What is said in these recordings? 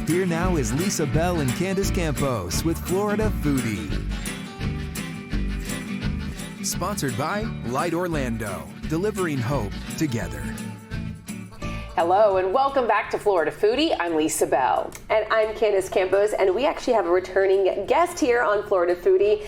Here now is Lisa Bell and Candace Campos with Florida Foodie. Sponsored by Light Orlando, delivering hope together. Hello and welcome back to Florida Foodie. I'm Lisa Bell. And I'm Candace Campos, and we actually have a returning guest here on Florida Foodie.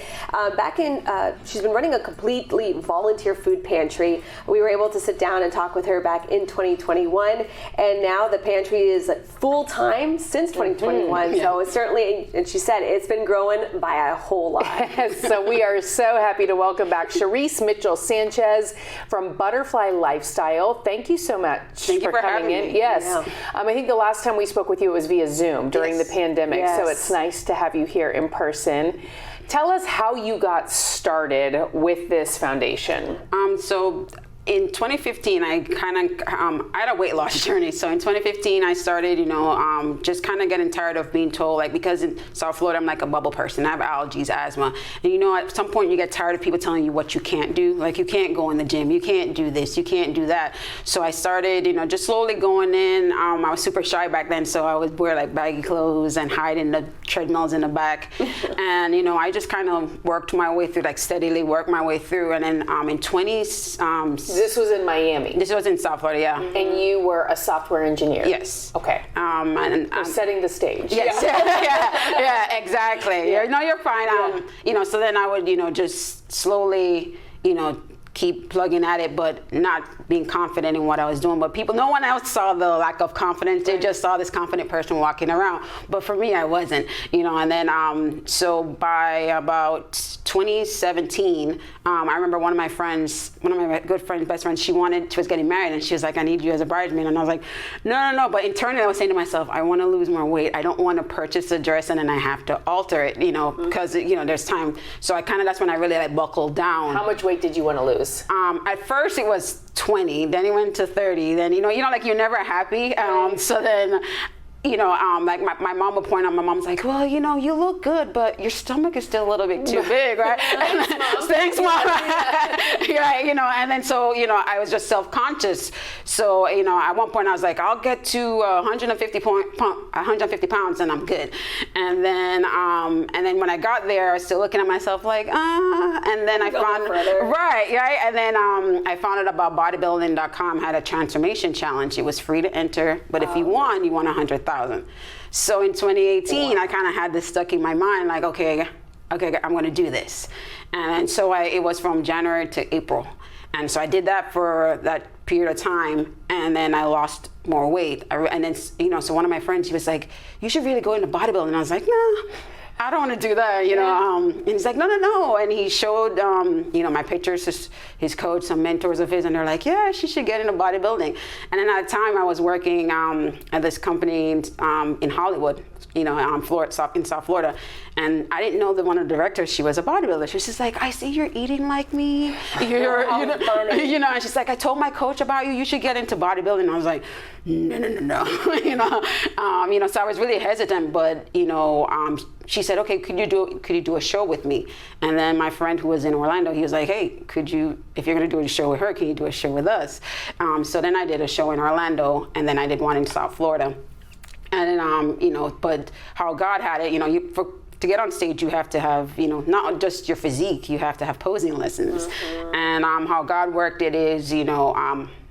She's been running a completely volunteer food pantry. We were able to sit down and talk with her back in 2021, and now the pantry is full-time since 2021. So it's certainly, and she said, it's been growing by a whole lot. So we are so happy to welcome back Shereece Mitchell-Sanchez from Butterfly Lifestyle. Thank you so much for coming in. Yes. Yeah. I think the last time we spoke with you, it was via Zoom during the pandemic. So it's nice to have you here in person. Tell us how you got started with this foundation. So in 2015, I had a weight loss journey. So in 2015, I started, just kind of getting tired of being told, because in South Florida, I'm like a bubble person. I have allergies, asthma. And at some point you get tired of people telling you what you can't do. Like, you can't go in the gym, you can't do this, you can't do that. So I started, just slowly going in. I was super shy back then, so I would wear baggy clothes and hide in the treadmills in the back. And, I just kind of worked my way through, steadily worked my way through. And then in 20, this was in Miami. This was in South Florida, yeah. And you were a software engineer. Yes. Okay. And setting the stage. Yes. yeah, exactly. Yeah. No, you're fine. So then I would, just slowly, keep plugging at it, but not being confident in what I was doing. But no one else saw the lack of confidence. They just saw this confident person walking around. But for me, I wasn't, and then, so by about 2017, I remember one of my good friends, best friends, she was getting married, and she was like, I need you as a bridesmaid. And I was like, no. But internally, I was saying to myself, I want to lose more weight. I don't want to purchase a dress and then I have to alter it, because, there's time. So that's when I really buckled down. How much weight did you want to lose? At first it was 20, then it went to 30, then, you're never happy. So then, my mom would point out, my mom's like, well, you look good, but your stomach is still a little bit too big, right? Thanks, Mom. Right, and then so, I was just self-conscious. So, at one point I was like, I'll get to 150 pounds and I'm good. And then when I got there, I was still looking at myself like, and then I found, right. And then I found out about bodybuilding.com had a transformation challenge. It was free to enter, but if you won, you won 100,000. So in 2018, I kind of had this stuck in my mind, like, okay, I'm going to do this. And so it was from January to April. And so I did that for that period of time, and then I lost more weight. And then, so one of my friends, he was like, you should really go into bodybuilding. And I was like, no. I don't want to do that, and he's like, no. And he showed, my pictures, his coach, some mentors of his, and they're like, yeah, she should get into bodybuilding. And then at the time I was working at this company in Hollywood, in South Florida. And I didn't know that one of the directors, she was a bodybuilder. She's just like, I see you're eating like me. And she's like, I told my coach about you. You should get into bodybuilding. And I was like, no. So I was really hesitant, but, she said, okay, could you do a show with me? And then my friend who was in Orlando, he was like, hey, if you're going to do a show with her, can you do a show with us? So then I did a show in Orlando, and then I did one in South Florida. And then, but how God had it, to get on stage, you have to have, not just your physique, you have to have posing lessons. Mm-hmm. And how God worked it is,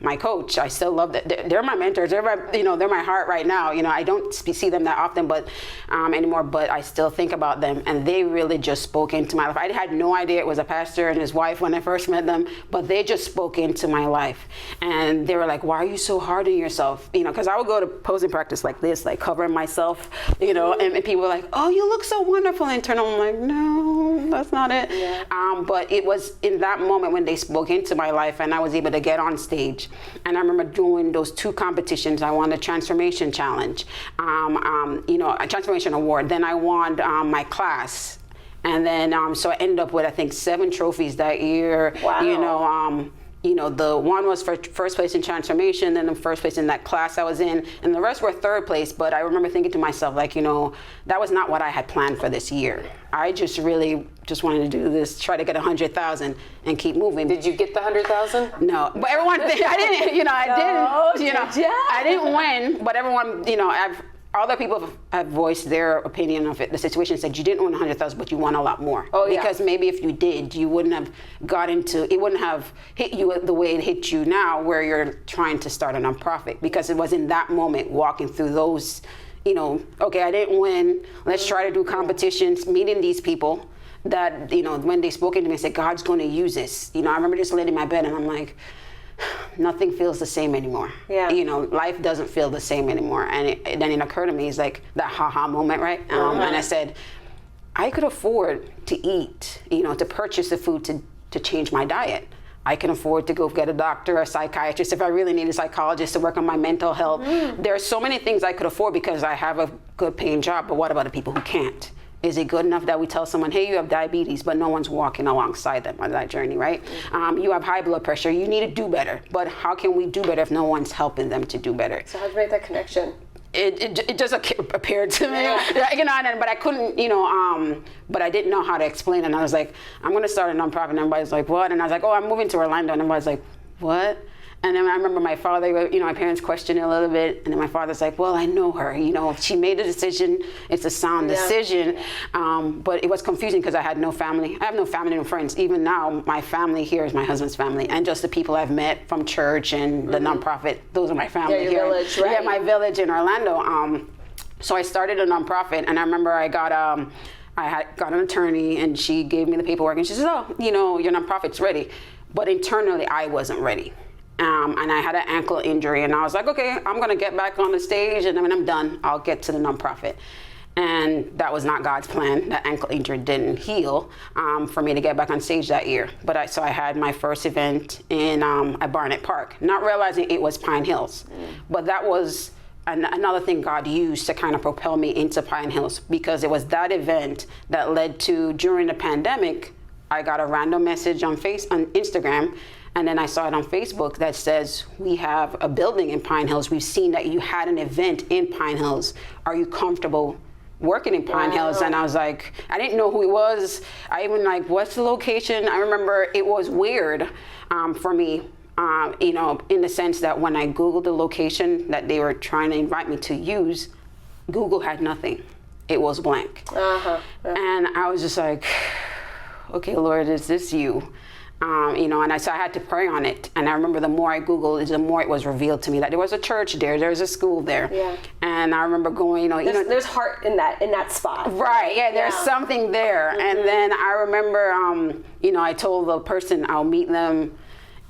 my coach, I still love that. They're my mentors. They're my heart right now. I don't see them that often, but anymore. But I still think about them, and they really just spoke into my life. I had no idea it was a pastor and his wife when I first met them, but they just spoke into my life, and they were like, "Why are you so hard on yourself?" Because I would go to posing practice like this, like covering myself, and people were like, "Oh, you look so wonderful." And turn on, I'm like, "No, that's not it." Yeah. But it was in that moment when they spoke into my life, and I was able to get on stage. And I remember doing those 2 competitions. I won the Transformation Challenge, a Transformation Award. Then I won my class. And then, so I ended up with, I think, 7 trophies that year. Wow. The one was for first place in transformation, then the first place in that class I was in, and the rest were third place. But I remember thinking to myself, that was not what I had planned for this year. I just really wanted to do this, try to get 100,000 and keep moving. Did you get the 100,000? No, but everyone, I didn't, I didn't win, but everyone, other people have voiced their opinion of it. The situation said you didn't win 100,000, but you won a lot more. Oh, yeah. Because maybe if you did, you wouldn't have it wouldn't have hit you the way it hit you now, where you're trying to start a nonprofit. Because it was in that moment, walking through those, okay, I didn't win. Let's try to do competitions, meeting these people that, when they spoke to me and said, God's going to use this. I remember just laying in my bed and I'm like, nothing feels the same anymore. Yeah. Life doesn't feel the same anymore. And then it occurred to me, it's like that ha-ha moment, right? And I said, I could afford to eat, to purchase the food to change my diet. I can afford to go get a doctor, a psychiatrist, if I really need a psychologist to work on my mental health. There are so many things I could afford because I have a good paying job, but what about the people who can't? Is it good enough that we tell someone, hey, you have diabetes, but no one's walking alongside them on that journey, right? You have high blood pressure, you need to do better. But how can we do better if no one's helping them to do better? So how do you make that connection? It just appeared to me, but I couldn't, but I didn't know how to explain it. And I was like, I'm going to start a nonprofit. And everybody's like, what? And I was like, oh, I'm moving to Orlando. And everybody's like, what? And then I remember my father, my parents questioned it a little bit. And then my father's like, well, I know her. She made a decision. It's a sound decision. But it was confusing because I had no family. I have no family, no friends. Even now, my family here is my husband's family. And just the people I've met from church and the nonprofit, those are my family here. Your village, right? Yeah, my village in Orlando. So I started a nonprofit. And I remember I got an attorney and she gave me the paperwork. And she said, oh, your nonprofit's ready. But internally, I wasn't ready. And I had an ankle injury and I was like, okay, I'm going to get back on the stage and when I'm done, I'll get to the nonprofit. And that was not God's plan. That ankle injury didn't heal for me to get back on stage that year. But so I had my first event at Barnett Park, not realizing it was Pine Hills. But that was another thing God used to kind of propel me into Pine Hills, because it was that event that led to, during the pandemic, I got a random message on Instagram. And then I saw it on Facebook that says, we have a building in Pine Hills. We've seen that you had an event in Pine Hills. Are you comfortable working in Pine Hills? And I was like, I didn't know who it was. I even what's the location? I remember it was weird for me, in the sense that when I Googled the location that they were trying to invite me to use, Google had nothing. It was blank. And I was just like, okay, Lord, is this you? So I had to pray on it. And I remember the more I Googled, the more it was revealed to me that there was a church there, there's a school there. Yeah. And I remember going, there's heart in that spot. Right, yeah, there's something there. And then I remember, I told the person I'll meet them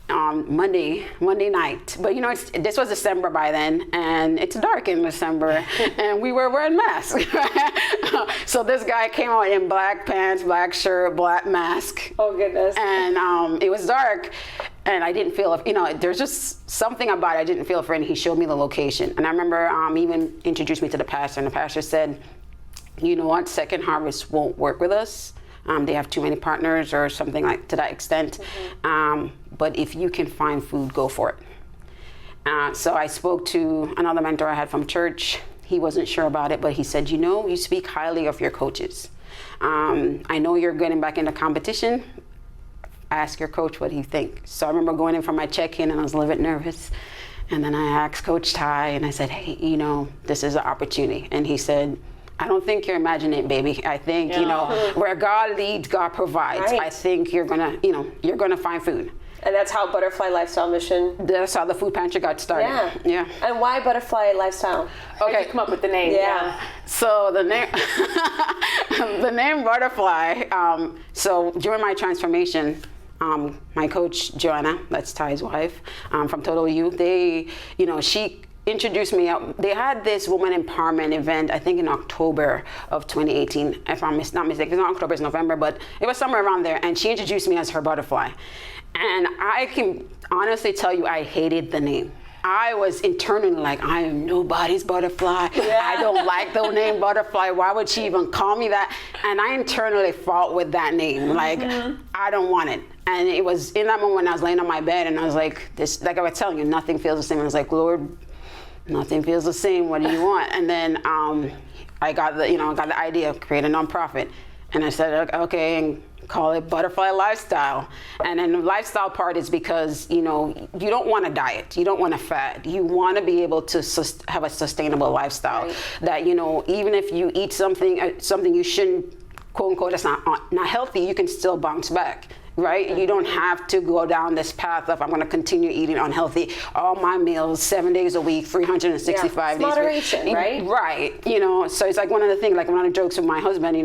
Monday night. But this was December by then, and it's dark in December, and we were wearing masks. So this guy came out in black pants, black shirt, black mask. Oh goodness. And it was dark, and I didn't feel, there's just something about it I didn't feel for, and he showed me the location. And I remember even introduced me to the pastor, and the pastor said, you know what, Second Harvest won't work with us. They have too many partners or something like to that extent. But if you can find food, go for it. So I spoke to another mentor I had from church. He wasn't sure about it, but he said, you speak highly of your coaches. I know you're getting back into competition. Ask your coach what he thinks. So I remember going in for my check-in and I was a little bit nervous. And then I asked Coach Ty and I said, hey, this is an opportunity. And he said, I don't think you're imagining it, baby. I think, where God leads, God provides. Right. I think you're gonna find food. And that's how Butterfly Lifestyle Mission. That's how the food pantry got started. Yeah. And why Butterfly Lifestyle? Okay, you come up with the name. Yeah. So the name, the name Butterfly. So during my transformation, my coach Joanna, that's Ty's wife, from Total Youth, she introduced me out. They had this woman empowerment event, I think in October of 2018, if I'm not mistaken. It's not October, it's November, but it was somewhere around there. And she introduced me as her butterfly. And I can honestly tell you, I hated the name. I was internally like, I am nobody's butterfly. Yeah. I don't like the name Butterfly. Why would she even call me that? And I internally fought with that name. Like, I don't want it. And it was in that moment when I was laying on my bed and I was like, like I was telling you, nothing feels the same. I was like, Lord, nothing feels the same. What do you want? And then I got the idea of create a nonprofit. And I said, okay, and call it Butterfly Lifestyle. And then the lifestyle part is because, you don't want to diet. You don't want to fad. You want to be able to have a sustainable lifestyle. Right. That, even if you eat something you shouldn't, quote unquote, that's not healthy, you can still bounce back. Right? You don't have to go down this path of I'm going to continue eating unhealthy all my meals 7 days a week, 365 days. Moderation, right? Right. So it's like one of the things, like one of the jokes with my husband,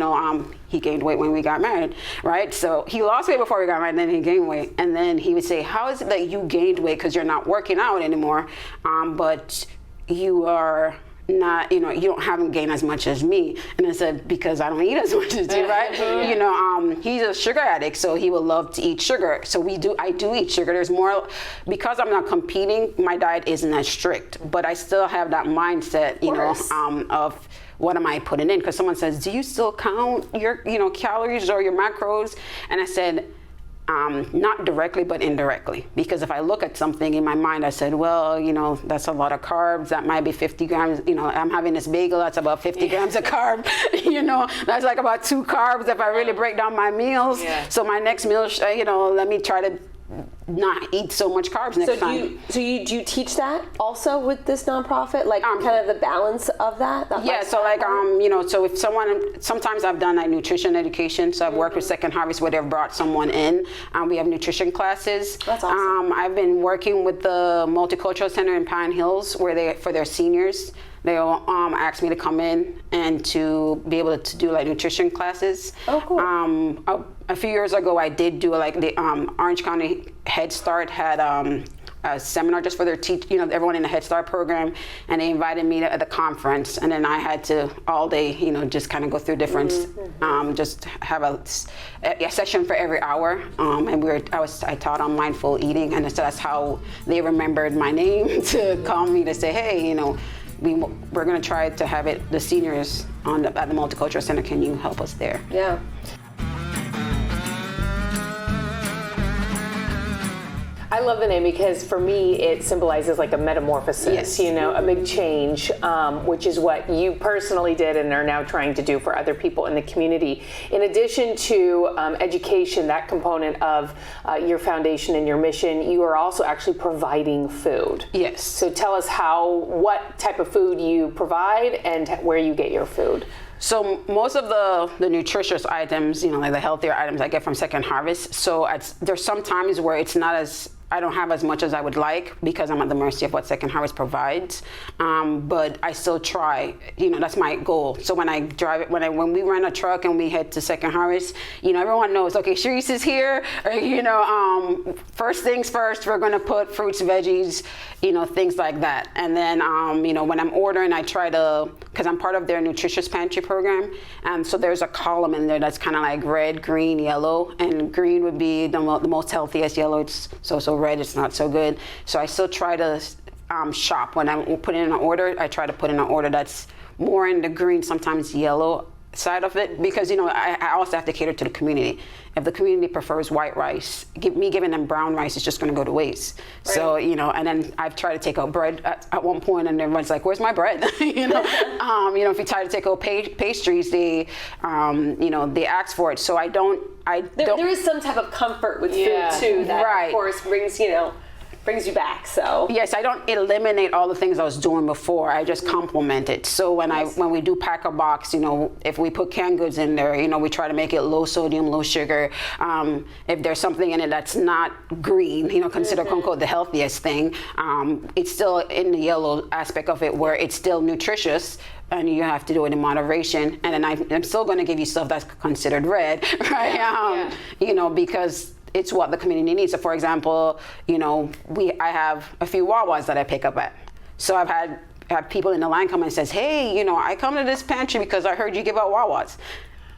he gained weight when we got married, right? So he lost weight before we got married, and then he gained weight. And then he would say, how is it that you gained weight because you're not working out anymore, but you are not, you haven't gained as much as me? And I said, because I don't eat as much as you, right? He's a sugar addict, so he would love to eat sugar. So I do eat sugar. There's more, because I'm not competing, my diet isn't as strict, but I still have that mindset, of what am I putting in? Because someone says, do you still count your, calories or your macros? And I said, not directly, but indirectly. Because if I look at something in my mind, I said, well, that's a lot of carbs. That might be 50 grams. I'm having this bagel. That's about 50 grams of carb. That's like about 2 carbs if I really break down my meals. Yeah. So my next meal, let me try to not eat so much carbs next time. Do you teach that also with this nonprofit, like kind of the balance of that? Yeah, so like so if sometimes I've done like nutrition education. So I've worked with Second Harvest where they've brought someone in. We have nutrition classes. That's awesome. I've been working with the Multicultural Center in Pine Hills where for their seniors. They asked me to come in and to be able to do like nutrition classes. Oh, cool. A few years ago, I did do like the Orange County Head Start had a seminar just for their everyone in the Head Start program, and they invited me to the conference, and then I had to all day, just kind of go through different, just have a session for every hour, and I taught on mindful eating, and so that's how they remembered my name to call me to say, hey, we're going to try to have the seniors at the Multicultural Center. Can you help us there? Yeah. I love the name because for me it symbolizes like a metamorphosis, a big change, which is what you personally did and are now trying to do for other people in the community. In addition to education, that component of your foundation and your mission, you are also actually providing food. Yes. So tell us what type of food you provide and where you get your food. So most of the nutritious items, like the healthier items I get from Second Harvest. So there's some times where I don't have as much as I would like because I'm at the mercy of what Second Harvest provides. But I still try, that's my goal. So when I drive, when we rent a truck and we head to Second Harvest, everyone knows, okay, Shereece is here, or, first things first, we're gonna put fruits, veggies, things like that. And then, when I'm ordering, I try to, because I'm part of their nutritious pantry program. And so there's a column in there that's kind of like red, green, yellow, and green would be the most healthiest, yellow, it's so red, it's not so good. So I still try to shop. When I put in an order, I try to put in an order that's more in the green, sometimes yellow side of it, because I also have to cater to the community. If the community prefers white rice, giving them brown rice is just going to go to waste. Right. So and then I've tried to take out bread at one point, and everyone's like, "Where's my bread?" If you try to take out pastries, they ask for it. So I don't. There is some type of comfort with food too that of course brings you back. So yes, I don't eliminate all the things I was doing before. I just complement it. So when we do pack a box, if we put canned goods in there, we try to make it low sodium, low sugar. If there's something in it that's not green, consider quote unquote the healthiest thing, it's still in the yellow aspect of it where it's still nutritious. And you have to do it in moderation. And then I'm still going to give you stuff that's considered red, right? Because it's what the community needs. So for example, I have a few Wawas that I pick up at. So I've had people in the line come and says, hey, I come to this pantry because I heard you give out Wawas.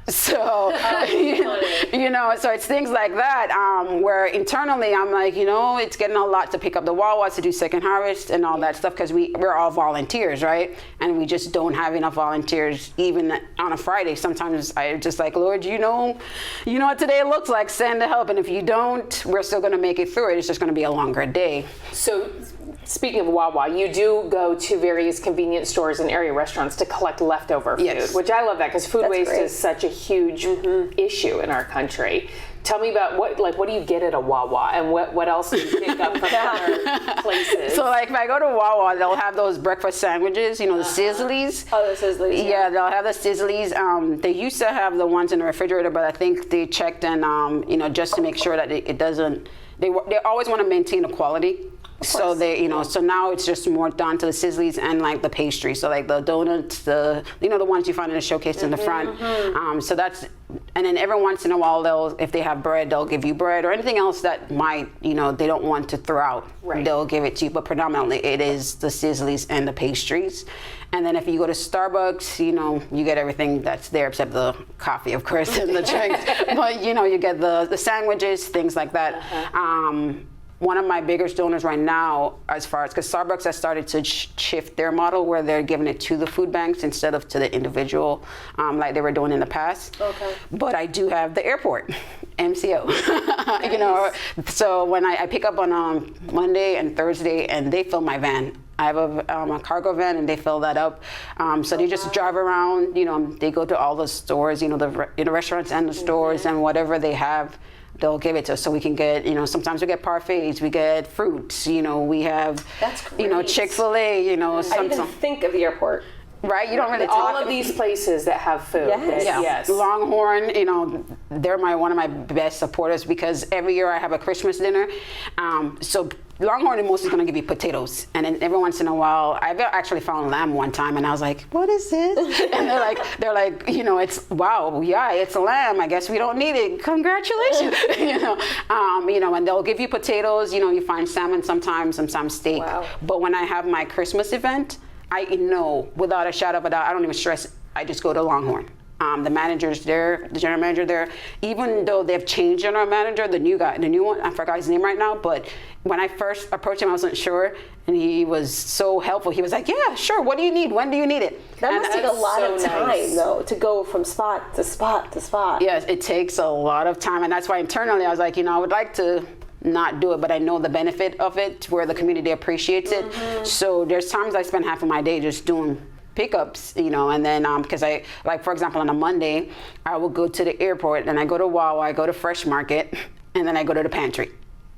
So, so it's things like that where internally I'm like, it's getting a lot to pick up the Wawas to do Second Harvest and all that stuff because we're all volunteers, right? And we just don't have enough volunteers even on a Friday. Sometimes I just like, Lord, you know what today looks like, send the help. And if you don't, we're still going to make it through it. It's just going to be a longer day. So speaking of Wawa, you do go to various convenience stores and area restaurants to collect leftover food, which I love that because food waste is such a huge issue in our country. Tell me about what do you get at a Wawa, and what else do you pick up from other places? So like if I go to Wawa, they'll have those breakfast sandwiches, the Sizzlies. Oh, the Sizzlies. Yeah, they'll have the Sizzlies. They used to have the ones in the refrigerator, but I think they checked and just to make sure that it doesn't. They always want to maintain the quality. So they, so now it's just more down to the Sizzlies and like the pastry. So like the donuts, the ones you find in the showcase in the front. So that's, and then every once in a while if they have bread, they'll give you bread or anything else that might, they don't want to throw out. Right. They'll give it to you, but predominantly it is the Sizzlies and the pastries. And then if you go to Starbucks, you get everything that's there except the coffee, of course, and the drinks. But you get the sandwiches, things like that. One of my biggest donors right now, as far as, because Starbucks has started to shift their model where they're giving it to the food banks instead of to the individual, like they were doing in the past. Okay. But I do have the airport, MCO. Nice. So when I pick up on Monday and Thursday, and they fill my van. I have a cargo van, and they fill that up. So they just drive around. They go to all the stores, the restaurants and the stores, and whatever they have, they'll give it to us so we can get, sometimes we get parfaits, we get fruits, we have, Chick-fil-A, I didn't even think of the airport. Right, you don't really all of these places that have food. Yes. Longhorn, they're one of my best supporters because every year I have a Christmas dinner. So Longhorn is mostly going to give you potatoes, and then every once in a while, I've actually found lamb one time, and I was like, "What is this?" And they're like, it's it's lamb. I guess we don't need it. Congratulations, and they'll give you potatoes. You find salmon sometimes steak. Wow. But when I have my Christmas event, I know without a shadow of a doubt, I don't even stress. I just go to Longhorn. The manager's there, the general manager there. Even though they've changed general manager, the new one, I forgot his name right now. But when I first approached him, I wasn't sure, and he was so helpful. He was like, "Yeah, sure. What do you need? When do you need it?" That must take a lot of time, though, to go from spot to spot to spot. Yes, it takes a lot of time, and that's why internally I was like, I would like to not do it, but I know the benefit of it, where the community appreciates it. So there's times I spend half of my day just doing pickups, and then because I, like for example, on a Monday, I will go to the airport, and I go to Wawa, I go to Fresh Market, and then I go to the pantry.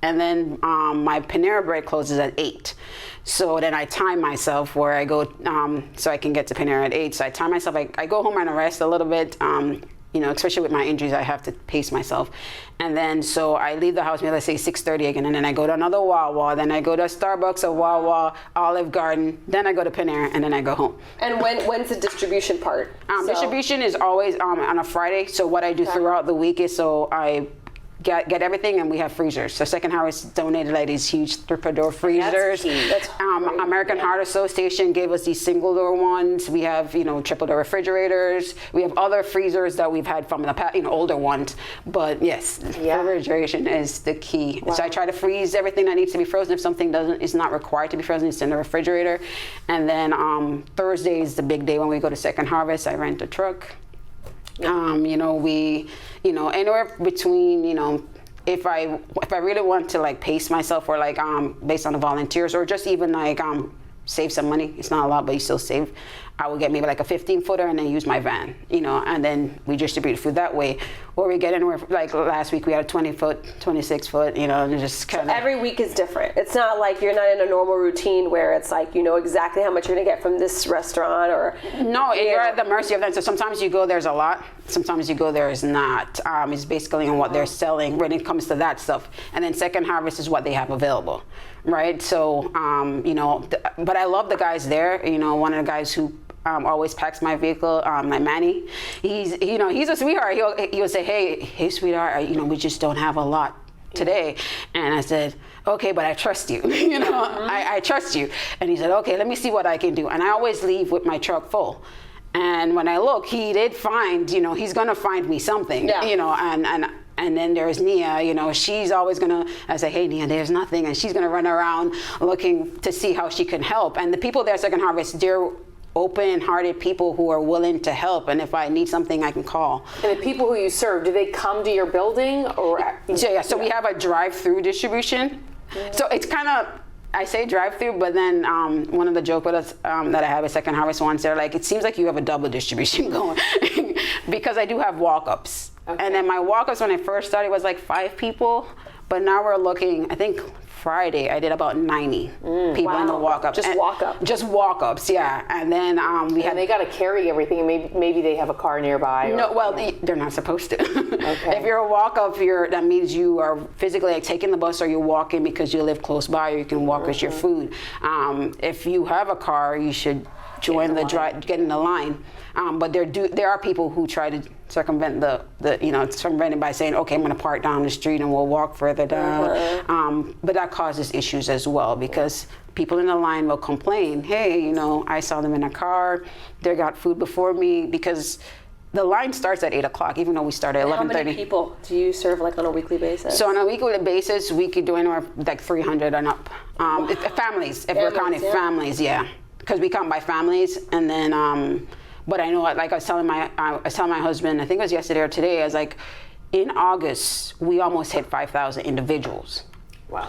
And then my Panera Bread closes at 8. So then I time myself where I go, so I can get to Panera at 8. So I time myself, I go home and I rest a little bit, especially with my injuries, I have to pace myself. And then, so I leave the house, maybe let's say 6:30 again, and then I go to another Wawa, then I go to Starbucks, a Wawa, Olive Garden, then I go to Panera, and then I go home. And when's the distribution part? Distribution is always on a Friday. So what I do throughout the week is, so I get everything, and we have freezers. So Second Harvest donated like these huge triple-door freezers. That's American Heart Association gave us these single-door ones. We have, triple-door refrigerators. We have other freezers that we've had from the past, older ones. But yes, refrigeration is the key. Wow. So I try to freeze everything that needs to be frozen. If something is not required to be frozen, it's in the refrigerator. And then Thursday is the big day when we go to Second Harvest. I rent a truck. We, anywhere between, if I really want to like pace myself or like based on the volunteers or just even like save some money, it's not a lot, but you still save, I will get maybe like a 15-footer and then use my van, and then we distribute food that way. Or we get anywhere, like last week we had a 20-foot, 26-foot, and just kind of. So every week is different. It's not like you're not in a normal routine where it's like, exactly how much you're gonna get from this restaurant or. No, you're at the mercy of them. So sometimes you go, there's a lot. Sometimes you go, there is not. It's basically on what they're selling when it comes to that stuff. And then Second Harvest is what they have available, right? So, but I love the guys there. One of the guys who always packs my vehicle, like Manny. He's a sweetheart. He'll say, hey, sweetheart, we just don't have a lot today. And I said, okay, but I trust you. I trust you. And he said, okay, let me see what I can do. And I always leave with my truck full. And when I look, he did find, he's gonna find me something, and then there's Nia, she's always gonna, I say, hey Nia, there's nothing. And she's gonna run around looking to see how she can help. And the people there at Second Harvest, they're open-hearted people who are willing to help, and if I need something, I can call. And the people who you serve, do they come to your building or? So we have a drive-through distribution. So it's kind of, I say drive-through, but then one of the joke with us that I had with Second Harvest once, they're like, it seems like you have a double distribution going because I do have walk-ups. Okay. And then my walk-ups when I first started was like 5 people, but now we're looking, I think Friday I did about 90 people in the walk-ups. Just walk-ups? Just walk-ups, yeah. And then they got to carry everything. Maybe they have a car nearby. No, well, they're not supposed to. Okay. If you're a walk-up, that means you are physically like taking the bus or you're walking because you live close by or you can walk with your food. If you have a car, you should join get in the line. But there are people who try to circumvent circumvent it by saying, okay, I'm going to park down the street and we'll walk further down. But that causes issues as well because people in the line will complain, hey, I saw them in a car, they got food before me, because the line starts at 8 o'clock, even though we start at 11:30. How many people do you serve like on a weekly basis? So on a weekly basis, we could do anywhere like 300 and up. Families, if we're counting families, yeah. Because we count by families, and then, but I know, like I was telling my husband, I think it was yesterday or today, I was like, in August, we almost hit 5,000 individuals. Wow.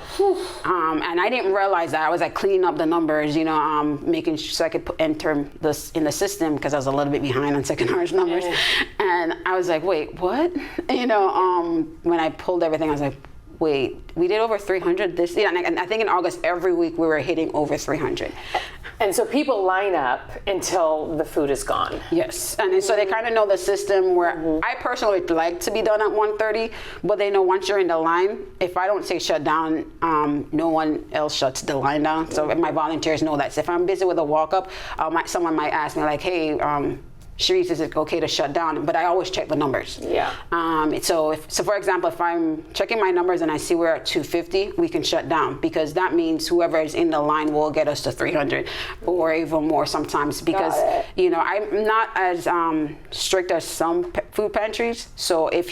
And I didn't realize that. I was like cleaning up the numbers, making sure so I could enter this in the system because I was a little bit behind on Second Harvest numbers. And I was like, wait, what? When I pulled everything, I was like, wait, we did over 300 this year. And I think in August, every week we were hitting over 300. And so people line up until the food is gone. Yes, and so they kind of know the system where I personally like to be done at 1:30, but they know once you're in the line, if I don't say shut down, no one else shuts the line down. So my volunteers know that. So if I'm busy with a walk-up, someone might ask me like, hey, Shereece, is it okay to shut down? But I always check the numbers. Yeah. So for example, if I'm checking my numbers and I see we're at 250, we can shut down because that means whoever is in the line will get us to 300 or even more sometimes because, I'm not as strict as some food pantries. So if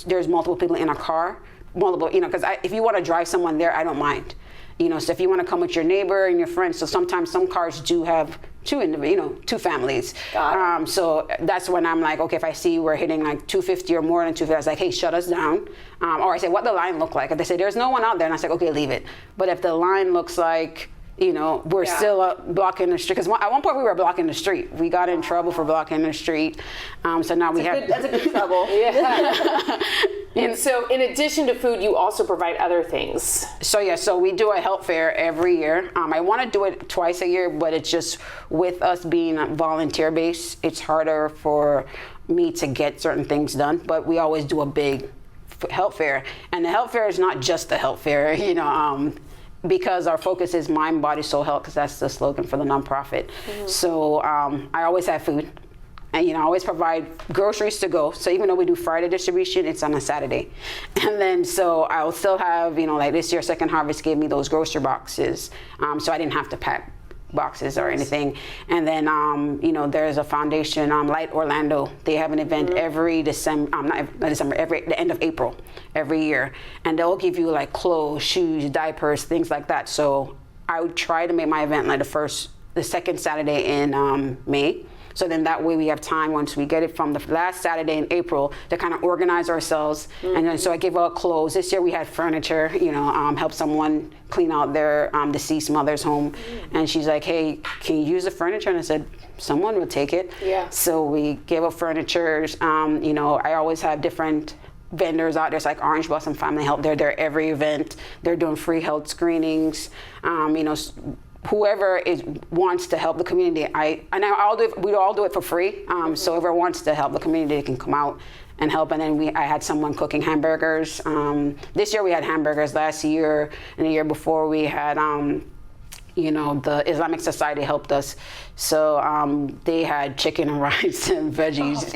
there's multiple people in a car, because if you want to drive someone there, I don't mind. So if you want to come with your neighbor and your friends, so sometimes some cars do have two families. So that's when I'm like, okay, if I see we're hitting like 250 or more than 250, I was like, hey, shut us down. Or I say, what the line look like? And they say, there's no one out there. And I say, okay, leave it. But if the line looks like, we're still blocking the street. Because at one point we were blocking the street. We got in trouble for blocking the street. So now that's a good trouble. Yeah. And so in addition to food, you also provide other things. So we do a health fair every year. I want to do it twice a year, but it's just with us being volunteer based, it's harder for me to get certain things done. But we always do a big health fair. And the health fair is not just the health fair, because our focus is mind, body, soul health, because that's the slogan for the nonprofit. So I always have food. And, I always provide groceries to go. So even though we do Friday distribution, it's on a Saturday. And then, so I'll still have, like this year, Second Harvest gave me those grocery boxes. So I didn't have to pack boxes or anything. And then, there's a foundation, Light Orlando. They have an event every the end of April, every year. And they'll give you like clothes, shoes, diapers, things like that. So I would try to make my event like the second Saturday in May. So then that way we have time once we get it from the last Saturday in April to kind of organize ourselves. And then so I give out clothes. This year we had furniture, help someone clean out their deceased mother's home. And she's like, hey, can you use the furniture? And I said, someone will take it. Yeah. So we gave out furniture. I always have different vendors out there. It's like Orange Blossom Family Help. They're there every event. They're doing free health screenings. Whoever wants to help the community, we all do it for free. So whoever wants to help the community can come out and help. And then I had someone cooking hamburgers. This year we had hamburgers. Last year and the year before we had, the Islamic Society helped us. So they had chicken and rice and veggies,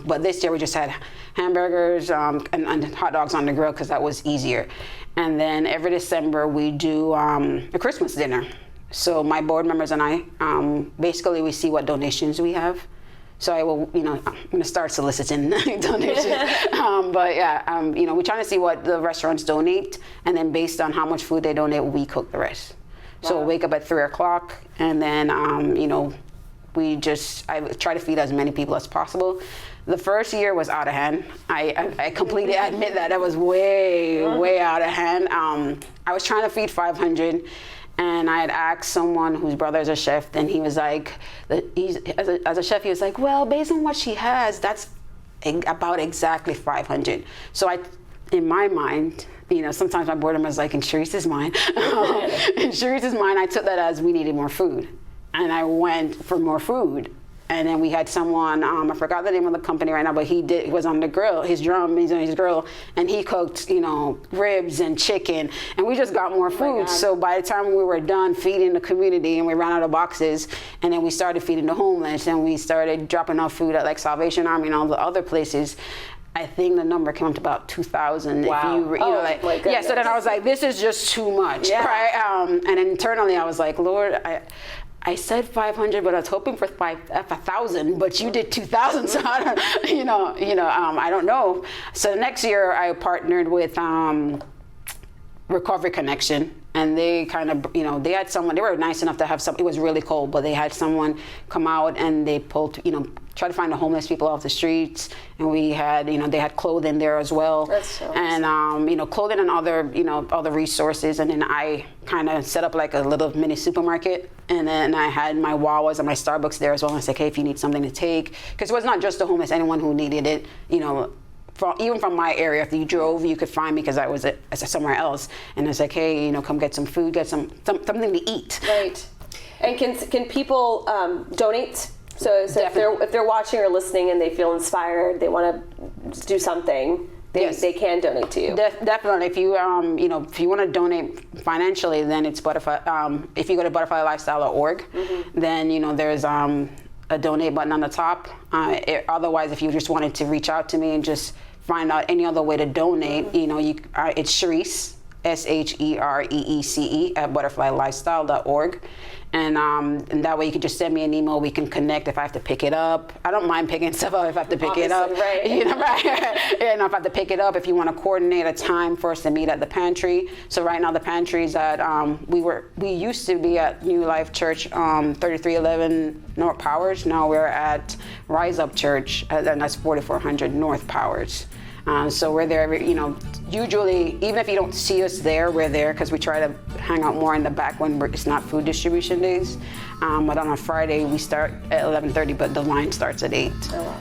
but this year we just had hamburgers and hot dogs on the grill because that was easier. And then every December we do a Christmas dinner. So my board members and I, basically we see what donations we have. So I will, I'm going to start soliciting donations. But yeah, we're trying to see what the restaurants donate. And then based on how much food they donate, we cook the rest. Wow. So we'll wake up at 3 o'clock and then, I try to feed as many people as possible. The first year was out of hand. I completely admit that was way out of hand. I was trying to feed 500 And I had asked someone whose brother is a chef, and he was like, as a chef, he was like, well, based on what she has, that's about exactly 500. So in my mind, sometimes my boredom is like in Shereece's mind. In Shereece's mind, I took that as we needed more food. And I went for more food. And then we had someone, I forgot the name of the company right now, but he was on the grill, he's on his grill, and he cooked, ribs and chicken, and we just got more food. So by the time we were done feeding the community and we ran out of boxes, and then we started feeding the homeless, and we started dropping off food at like Salvation Army and all the other places, I think the number came up to about 2,000. Wow. Yeah, so then I was like, this is just too much, right? And internally I was like, Lord, I said 500, but I was hoping for 1,000, but you did 2,000, so I don't know. So next year I partnered with Recovery Connection, and they kind of, they had someone, they were nice enough to have some, it was really cold, but they had someone come out and they pulled, try to find the homeless people off the streets, and we had, they had clothing there as well. That's so awesome. And clothing and other resources, and then I kind of set up like a little mini supermarket, and then I had my Wawas and my Starbucks there as well. And I said, hey, if you need something to take, because it was not just the homeless, anyone who needed it, even from my area, if you drove, you could find me because I was somewhere else. And I was like, hey, come get some food, get something to eat. Right. And can people donate? So if they're watching or listening and they feel inspired, they want to do something, they can donate to you. Definitely. If you if you want to donate financially, then it's Butterfly. If you go to butterflylifestyle.org, then there's a donate button on the top. Otherwise, if you just wanted to reach out to me and just find out any other way to donate, it's Shereece, SHEREECE at butterflylifestyle.org. And that way you can just send me an email. We can connect if I have to pick it up. I don't mind picking stuff up if I have to pick it up. Right. Right. If I have to pick it up, if you want to coordinate a time for us to meet at the pantry. So right now the pantry is at, we used to be at New Life Church, 3311 North Powers. Now we're at Rise Up Church, and that's 4400 North Powers. So we're there usually, even if you don't see us there, we're there because we try to hang out more in the back when it's not food distribution days. But on a Friday, we start at 11:30, but the line starts at 8. Oh, wow.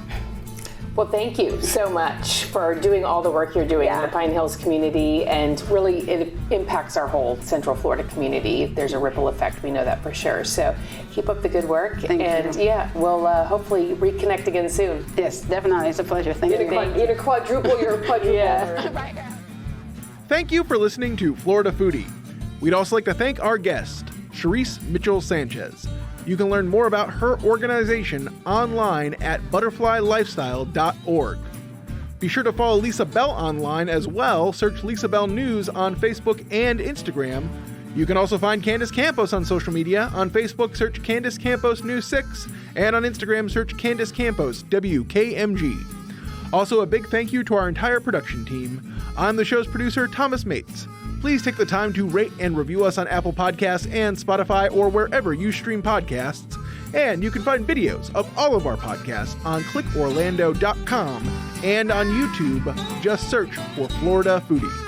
Well, thank you so much for doing all the work you're doing in the Pine Hills community, and really it impacts our whole Central Florida community. There's a ripple effect, we know that for sure. So keep up the good work. Thank you. Yeah, we'll hopefully reconnect again soon. Yes, definitely. It's a pleasure. Thank you. You're going to quadruple your quadruple. Thank you for listening to Florida Foodie. We'd also like to thank our guest, Shereece Mitchell-Sanchez. You can learn more about her organization online at butterflylifestyle.org. Be sure to follow Lisa Bell online as well. Search Lisa Bell News on Facebook and Instagram. You can also find Candace Campos on social media. On Facebook, search Candace Campos News 6, and on Instagram, search Candace Campos WKMG. Also, a big thank you to our entire production team. I'm the show's producer, Thomas Mates. Please take the time to rate and review us on Apple Podcasts and Spotify or wherever you stream podcasts. And you can find videos of all of our podcasts on clickorlando.com and on YouTube. Just search for Florida Foodie.